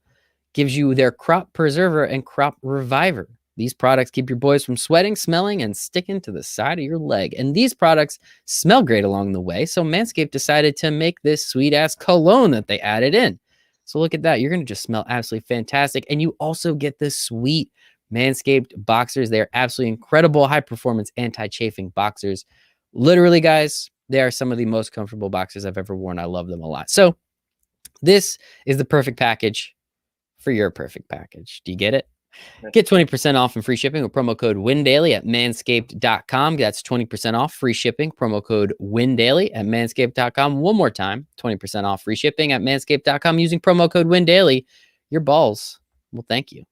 gives you their Crop Preserver and Crop Reviver. These products keep your boys from sweating, smelling, and sticking to the side of your leg. And these products smell great along the way, so Manscaped decided to make this sweet-ass cologne that they added in. So look at that. You're going to just smell absolutely fantastic. And you also get the sweet Manscaped boxers. They are absolutely incredible, high-performance, anti-chafing boxers. Literally, guys, they are some of the most comfortable boxers I've ever worn. I love them a lot. So this is the perfect package for your perfect package. Do you get it? Get 20% off and free shipping with promo code WINDAILY at manscaped.com. That's 20% off free shipping. Promo code WINDAILY at manscaped.com. One more time, 20% off free shipping at manscaped.com using promo code WINDAILY. Your balls will thank you.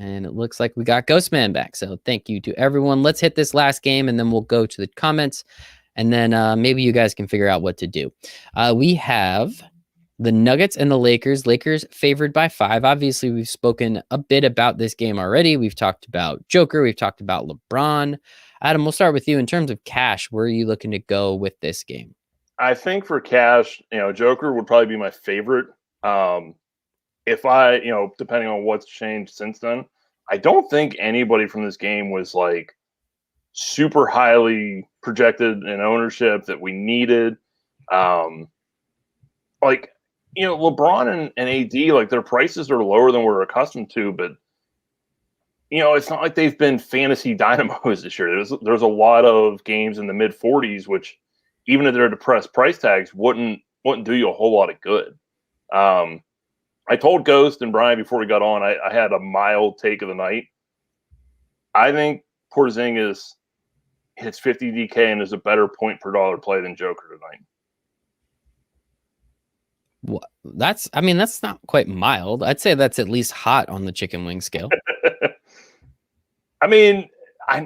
And it looks like we got Ghostman back. So thank you to everyone. Let's hit this last game and then we'll go to the comments. And then maybe you guys can figure out what to do. We have The Nuggets and the Lakers. Lakers favored by 5. Obviously, we've spoken a bit about this game already. We've talked about Joker. We've talked about LeBron. Adam, we'll start with you. In terms of cash, where are you looking to go with this game? I think for cash, Joker would probably be my favorite. If I, depending on what's changed since then, I don't think anybody from this game was like super highly projected in ownership that we needed. LeBron and AD, like their prices are lower than we're accustomed to, but it's not like they've been fantasy dynamos this year. There's a lot of games in the mid 40s, which even if they're depressed price tags wouldn't do you a whole lot of good. I told Ghost and Brian before we got on, I had a mild take of the night. I think Porzingis hits 50 DK and is a better point per dollar play than Joker tonight. What? That's not quite mild. I'd say that's at least hot on the chicken wing scale. I mean, I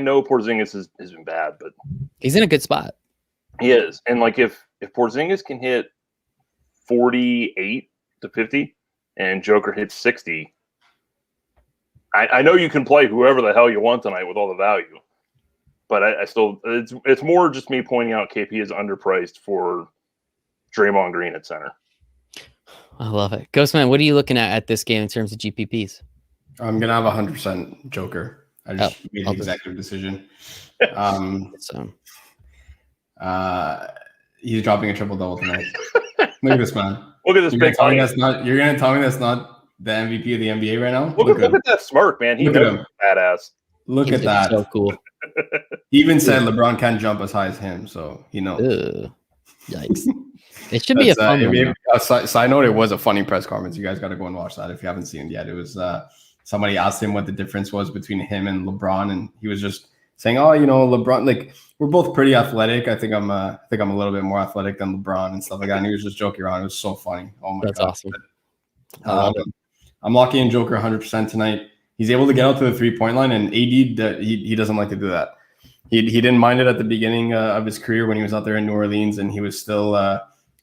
know Porzingis has been bad, but he's in a good spot. He is. And like if Porzingis can hit 48 to 50 and Joker hits 60, I know you can play whoever the hell you want tonight with all the value. But I still it's more just me pointing out KP is underpriced for Draymond Green at center. I love it. Ghostman, what are you looking at this game in terms of GPPs? I'm gonna have 100% Joker. I just made an executive decision. He's dropping a triple double tonight. Look at this man. Look at this big. You're gonna tell me that's not the MVP of the NBA right now? Look at that smirk, man. He knows badass. Look at that. So cool. He even said LeBron can't jump as high as him, so you know. Yikes. It should be a fun one. Side note, it was a funny press conference. You guys got to go and watch that if you haven't seen it yet. It was somebody asked him what the difference was between him and LeBron, and he was just saying, "Oh, LeBron, like we're both pretty athletic. I think I'm a little bit more athletic than LeBron and stuff like that." And he was just joking around. It was so funny. Oh my God. That's awesome. I'm locking in Joker 100% tonight. He's able to get out to the 3-point line, and AD he doesn't like to do that. He didn't mind it at the beginning of his career when he was out there in New Orleans, and he was still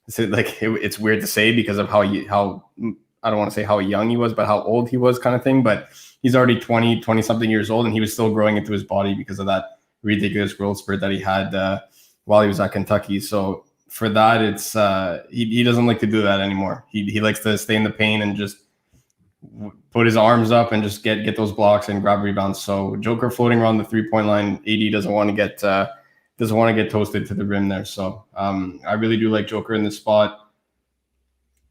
it's weird to say because of how I don't want to say how young he was, but how old he was kind of thing. But he's already 20 something years old, and he was still growing into his body because of that ridiculous growth spurt that he had while he was at Kentucky. So for that, it's he doesn't like to do that anymore. He likes to stay in the paint and just put his arms up and just get those blocks and grab rebounds. So Joker floating around the 3-point line. AD doesn't want to get toasted to the rim there. So I really do like Joker in this spot.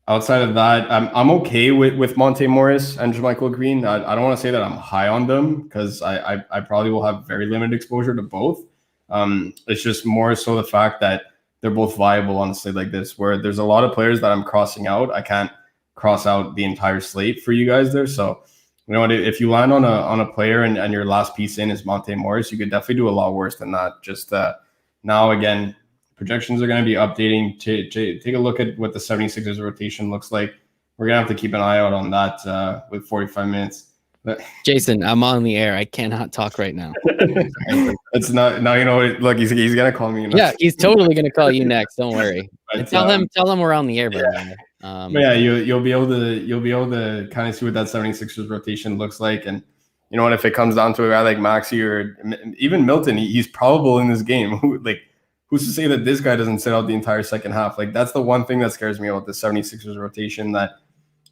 Outside of that, I'm okay with Monte Morris and JaMychal Green. I don't want to say that I'm high on them because I probably will have very limited exposure to both. It's just more so the fact that they're both viable on a slate like this, where there's a lot of players that I'm crossing out. I can't cross out the entire slate for you guys there. So you know what? If you land on a player and your last piece in is Monte Morris, you could definitely do a lot worse than that. Just now again. Projections are going to be updating. Take a look at what the 76ers rotation looks like. We're going to have to keep an eye out on that with 45 minutes. Jason, I'm on the air. I cannot talk right now. It's not now. Look, he's going to call me. Yeah, he's totally going to call you next. Don't worry. Tell him we're on the air. Yeah, you'll be able to kind of see what that 76ers rotation looks like, and you know what? If it comes down to a guy like Maxey or even Milton, he's probable in this game. Who's to say that this guy doesn't sit out the entire second half? Like, that's the one thing that scares me about the 76ers rotation, that,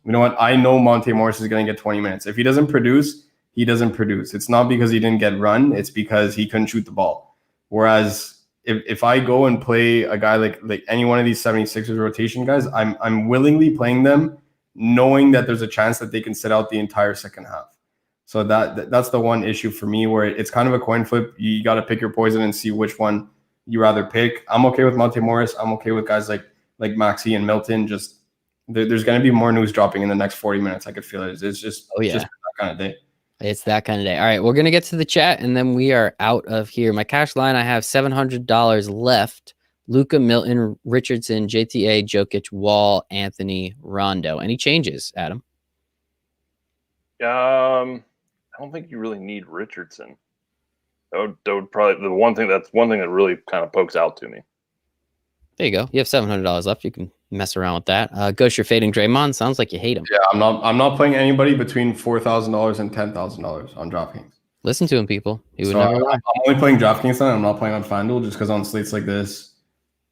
you know what, I know Monte Morris is going to get 20 minutes. If he doesn't produce, he doesn't produce. It's not because he didn't get run. It's because he couldn't shoot the ball. Whereas if I go and play a guy like any one of these 76ers rotation guys, I'm willingly playing them knowing that there's a chance that they can sit out the entire second half. So that's the one issue for me, where it's kind of a coin flip. You got to pick your poison and see which one you rather pick. I'm okay with Monte Morris. I'm okay with guys like Maxey and Milton. Just there's going to be more news dropping in the next 40 minutes. I could feel it. It's just that kind of day. It's that kind of day. All right, we're going to get to the chat, and then we are out of here. My cash line, I have $700 left. Luka, Milton, Richardson, JTA, Jokic, Wall, Anthony, Rondo. Any changes, Adam? I don't think you really need Richardson. That would probably the one thing that really kind of pokes out to me. There you go. You have $700 left. You can mess around with that. Ghost, you're fading Draymond. Sounds like you hate him. Yeah, I'm not playing anybody between $4,000 and $10,000 on DraftKings. Listen to him, people. He would So never lie. I'm only playing DraftKings then. I'm not playing on FanDuel just because on slates like this,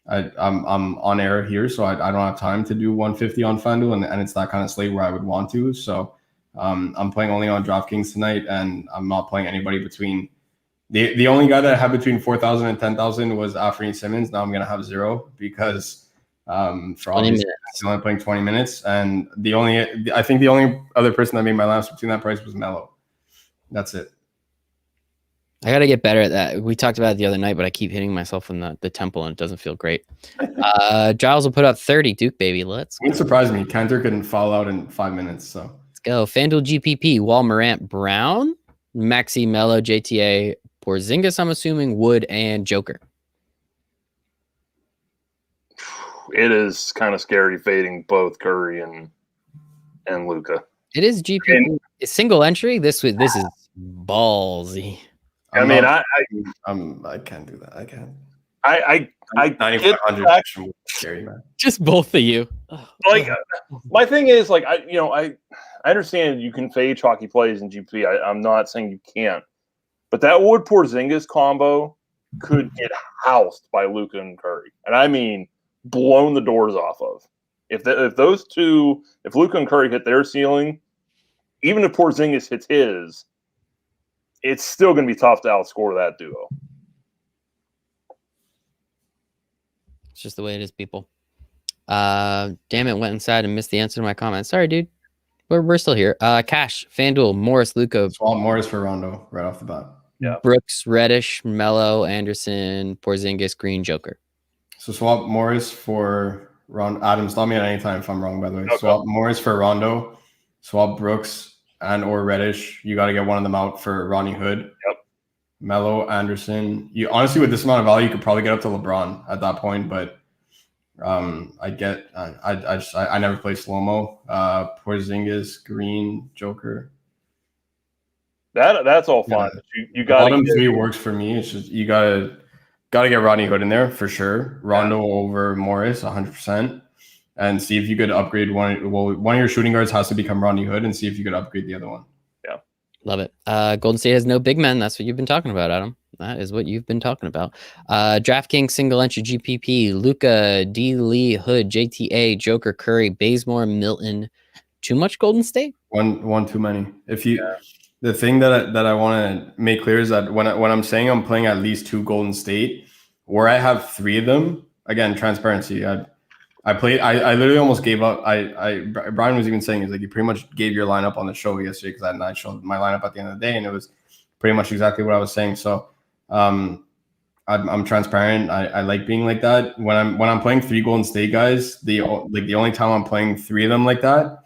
I'm on air here, so I don't have time to do 150 on FanDuel, and it's that kind of slate where I would want to. So I'm playing only on DraftKings tonight, and I'm not playing anybody between the only guy that I had between 4,000 and 10,000 was Anthony Simmons. Now I'm gonna have 0 because for obvious reasons, I'm only playing 20 minutes, and I think the only other person that made my laps between that price was Melo. That's it. I got to get better at that. We talked about it the other night, but I keep hitting myself in the temple and it doesn't feel great. Giles will put up 30. Duke, baby. Let's go. It surprised me. Cantor couldn't fall out in 5 minutes. So let's go. FanDuel GPP, Wall, Morant, Brown, Maxey, Melo, JTA, Porzingis, I'm assuming, Wood, and Joker. It is kind of scary fading both Curry and Luka. It is GPP. It's single entry. This is ballsy. I can't do that. I can't. I 9,500 scary, man. Just both of you. Like my thing is like I understand you can fade chalky plays in GP. I'm not saying you can't, but that Wood Porzingis combo could get housed by Luka and Curry, and I mean blown the doors off of. If those two, if Luka and Curry hit their ceiling, even if Porzingis hits his, it's still going to be tough to outscore that duo. It's just the way it is, people. Damn it, went inside and missed the answer to my comment. Sorry, dude. We're still here. Cash, FanDuel, Morris, Luka. Swap Morris for Rondo right off the bat. Yeah. Brooks, Reddish, Melo, Anderson, Porzingis, Green, Joker. So swap Morris for Rondo. Adam, stop me at any time if I'm wrong, by the way. Okay. Swap Morris for Rondo. Swap Brooks and or Reddish. You got to get one of them out for Ronnie Hood. Yep. Melo, Anderson. You honestly, with this amount of value, you could probably get up to LeBron at that point. But I never play slow-mo. Porzingis, Green, Joker. That's all fine. Yeah. You got bottom three works for me. It's just you gotta get Rodney Hood in there for sure. Rondo over Morris, 100%. And see if you could upgrade one. Well, one of your shooting guards has to become Rodney Hood, and see if you could upgrade the other one. Yeah, love it. Golden State has no big men. That's what you've been talking about, Adam. That is what you've been talking about. DraftKings single entry GPP: Luka, D. Lee, Hood, JTA, Joker, Curry, Bazemore, Milton. Too much Golden State? One too many. The thing that I want to make clear is that when I'm saying I'm playing at least 2 Golden State, where I have 3 of them, again, transparency. I literally almost gave up. Brian was even saying, he's like, you pretty much gave your lineup on the show yesterday because I showed my lineup at the end of the day, and it was pretty much exactly what I was saying. So I'm transparent. I like being like that. When I'm playing 3 Golden State guys, the only time I'm playing 3 of them like that,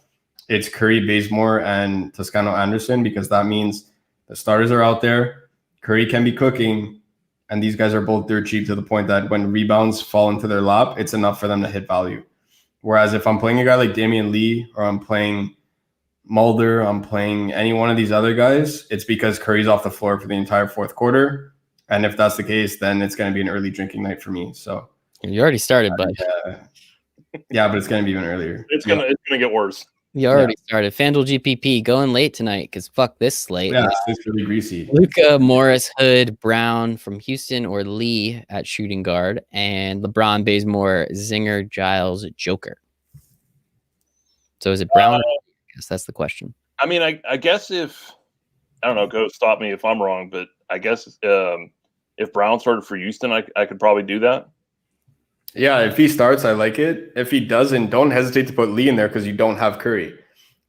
it's Curry, Bazemore, and Toscano Anderson, because that means the starters are out there. Curry can be cooking, and these guys are both dirt cheap to the point that when rebounds fall into their lap, it's enough for them to hit value. Whereas if I'm playing a guy like Damian Lee, or I'm playing Mulder, I'm playing any one of these other guys, it's because Curry's off the floor for the entire fourth quarter. And if that's the case, then it's going to be an early drinking night for me. So you already started, bud. Yeah, but it's going to be even earlier. It's gonna get worse. You already started. FanDuel GPP going late tonight because fuck this slate. Yeah, it's really greasy. Luka, Morris, Hood, Brown from Houston, or Lee at shooting guard, and LeBron, Bazemore, Zinger, Giles, Joker. So is it Brown? I guess that's the question. I mean, I guess if I don't know, go stop me if I'm wrong, but I guess if Brown started for Houston, I could probably do that. Yeah, if he starts, I like it. If he doesn't, don't hesitate to put Lee in there because you don't have Curry.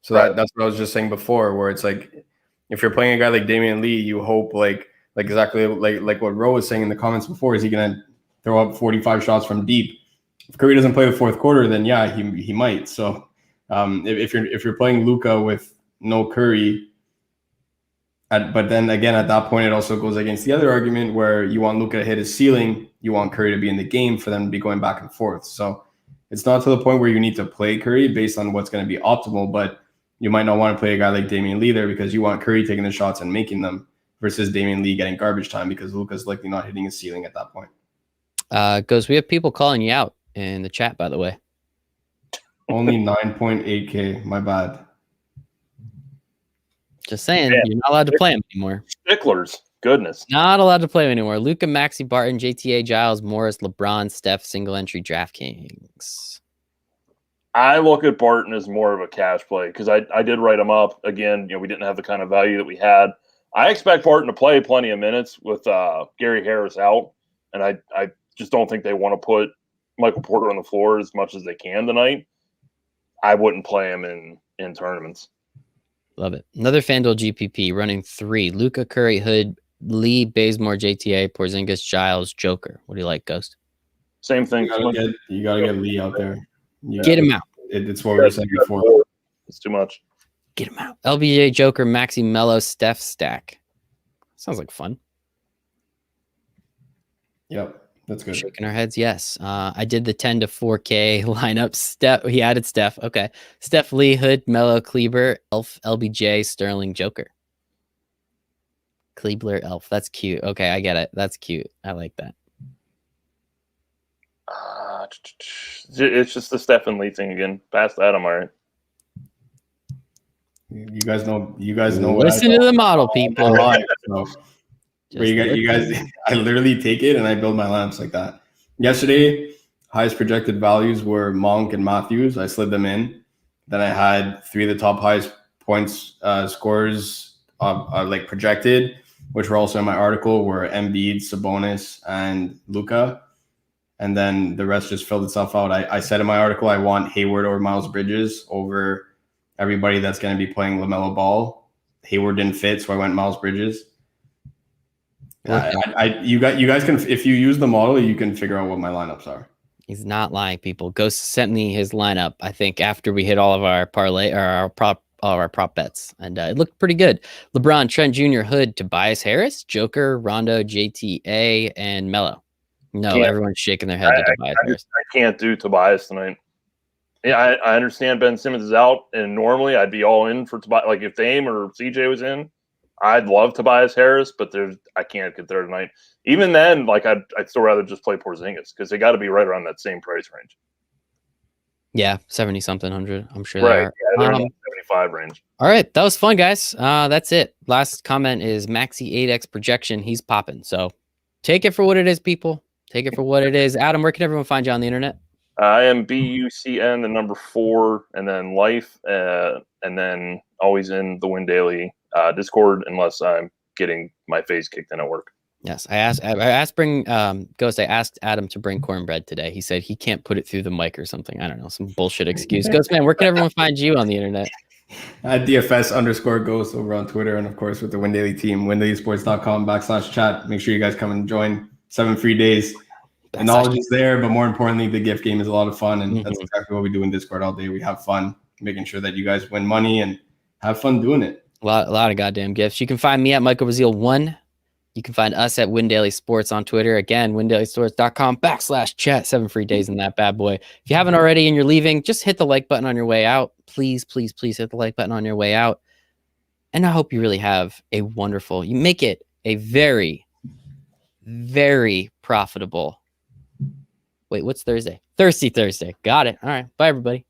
So that's what I was just saying before, where it's like if you're playing a guy like Damian Lee, you hope like exactly like what Ro was saying in the comments before, is he gonna throw up 45 shots from deep? If Curry doesn't play the fourth quarter, then yeah, he might. So if you're playing Luka with no Curry, but then again, at that point, it also goes against the other argument where you want Luka to hit his ceiling. You want Curry to be in the game for them to be going back and forth. So it's not to the point where you need to play Curry based on what's going to be optimal, but you might not want to play a guy like Damian Lee there because you want Curry taking the shots and making them versus Damian Lee getting garbage time because Luka's likely not hitting his ceiling at that point. We have people calling you out in the chat, by the way. Only 9.8K. My bad. Just saying, Yeah. you're not allowed to play him anymore. Sticklers. Goodness. Not allowed to play him anymore. Luka, Maxi, Barton, JTA, Giles, Morris, LeBron, Steph, single entry DraftKings. I look at Barton as more of a cash play because I did write him up. Again, we didn't have the kind of value that we had. I expect Barton to play plenty of minutes with Gary Harris out, and I just don't think they want to put Michael Porter on the floor as much as they can tonight. I wouldn't play him in tournaments. Love it. Another FanDuel GPP running 3. Luka, Curry, Hood, Lee, Bazemore, JTA, Porzingis, Giles, Joker. What do you like, Ghost? Same thing. You gotta get Lee out there. Get him out. It's what we were saying before. It's too much. Get him out. LBJ, Joker, Maxi, Mello, Steph stack. Sounds like fun. Yep, that's good. Shaking our heads, yes. I did the 10 to 4K lineup. Steph, he added Steph. Okay. Steph, Lee, Hood, Mello, Kleber, Elf, LBJ, Sterling, Joker. Kleber, Elf. That's cute. Okay, I get it. That's cute. I like that. It's just the Steph and Lee thing again. Past that, I'm all right. You guys know. Listen to the model, people. You guys, I literally take it and I build my lineups like that. Yesterday, highest projected values were Monk and Matthews. I slid them in. Then I had 3 of the top highest points scorers like projected, which were also in my article, were Embiid, Sabonis, and Luka. And then the rest just filled itself out. I said in my article I want Hayward or Miles Bridges over everybody that's going to be playing LaMelo Ball. Hayward didn't fit, so I went Miles Bridges. You guys can, if you use the model, you can figure out what my lineups are. He's not lying, people. Ghost sent me his lineup, I think, after we hit all of our parlay or all of our prop bets, and it looked pretty good. LeBron, Trent Jr., Hood, Tobias Harris, Joker, Rondo, JTA, and Mello. No, everyone's shaking their head to Tobias Harris. I can't do Tobias tonight. Yeah, I understand Ben Simmons is out, and normally I'd be all in for Tobias. Like if Dame or CJ was in, I'd love Tobias Harris, but I can't get there tonight. Even then, like I'd still rather just play Porzingis because they got to be right around that same price range. Yeah, 70-something hundred. I'm sure right. they are. Yeah, they're in the 75 range. All right, that was fun, guys. That's it. Last comment is Maxi 8X projection. He's popping. So take it for what it is, people. Take it for what it is. Adam, where can everyone find you on the internet? I am BUCN, the number 4, and then life, and then always in the Win Daily Discord, unless I'm getting my face kicked in at work. Yes, I asked Ghost. I asked Adam to bring cornbread today. He said he can't put it through the mic or something. I don't know, some bullshit excuse. Ghost man, where can everyone find you on the internet? At DFS_Ghost over on Twitter, and of course with the Win Daily team, windailysports.com/chat. Make sure you guys come and join. 7 free days. The knowledge is there, but more importantly, the gift game is a lot of fun, and that's exactly what we do in Discord all day. We have fun making sure that you guys win money and have fun doing it. A lot of goddamn gifts. You can find me at Michael Brazil 1. You can find us at Win Daily Sports on Twitter. Again, windailysports.com/chat. 7 free days in that bad boy. If you haven't already and you're leaving, just hit the like button on your way out. Please, please, please hit the like button on your way out. And I hope you really have a wonderful, you make it a very, very profitable. Wait, what's Thursday? Thirsty Thursday. Got it. All right. Bye, everybody.